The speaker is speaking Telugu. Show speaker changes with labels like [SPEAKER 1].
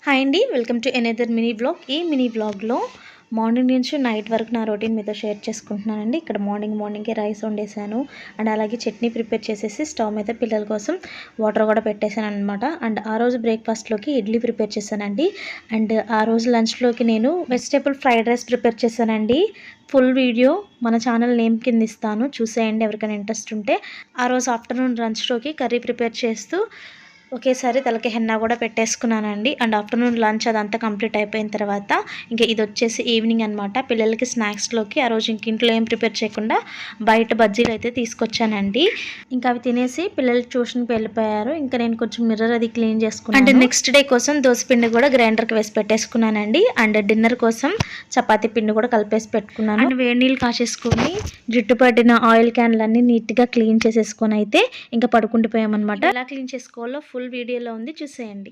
[SPEAKER 1] హాయ్ అండి, welcome to another mini blog. ఈ మినీ బ్లాగ్లో మార్నింగ్ నుంచి నైట్ వరకు నా రొటీన్ మీతో షేర్ చేసుకుంటున్నానండి. ఇక్కడ మార్నింగే రైస్ వండేసాను అండ్ అలాగే చట్నీ ప్రిపేర్ చేసేసి స్టవ్ మీద పిల్లల కోసం వాటర్ కూడా పెట్టేశాను అనమాట. అండ్ ఆ రోజు బ్రేక్ఫాస్ట్లోకి ఇడ్లీ ప్రిపేర్ చేశానండి. అండ్ ఆ రోజు లంచ్లోకి నేను వెజిటేబుల్ ఫ్రైడ్ రైస్ ప్రిపేర్ చేశానండి. ఫుల్ వీడియో మన ఛానల్ నేమ్ కింద ఇస్తాను, చూసేయండి ఎవరికైనా ఇంట్రెస్ట్ ఉంటే. ఆ రోజు ఆఫ్టర్నూన్ లంచ్లోకి కర్రీ ప్రిపేర్ చేస్తూ ఒకేసారి తలకి హెన్నా కూడా పెట్టేసుకున్నానండి. అండ్ ఆఫ్టర్నూన్ లంచ్ అదంతా కంప్లీట్ అయిపోయిన తర్వాత ఇంకా ఇది వచ్చేసి ఈవినింగ్ అనమాట. పిల్లలకి స్నాక్స్లోకి ఆ రోజు ఇంట్లో ఏం ప్రిపేర్ చేయకుండా బయట బజ్జీలు అయితే తీసుకొచ్చానండి. ఇంకా అవి తినేసి పిల్లలు ట్యూషన్కి వెళ్ళిపోయారు. ఇంకా నేను కొంచెం మిర్రర్ అది క్లీన్ చేసుకున్నాను. అండ్ నెక్స్ట్ డే కోసం దోసపిండి కూడా గ్రైండర్కి వేసి పెట్టేసుకున్నానండి. అండ్ డిన్నర్ కోసం చపాతీ పిండి కూడా కలిపేసి పెట్టుకున్నాను. అండ్ వేడి నీళ్ళు కాచేసుకొని జుట్టు పట్టిన ఆయిల్ క్యాన్లన్నీ నీట్గా క్లీన్ చేసేసుకొని అయితే ఇంకా పడుకుండిపోయామన్నమాట. ఎలా క్లీన్ చేసుకోవాలో ఫుల్ వీడియోలో ఉంది, చూసేయండి.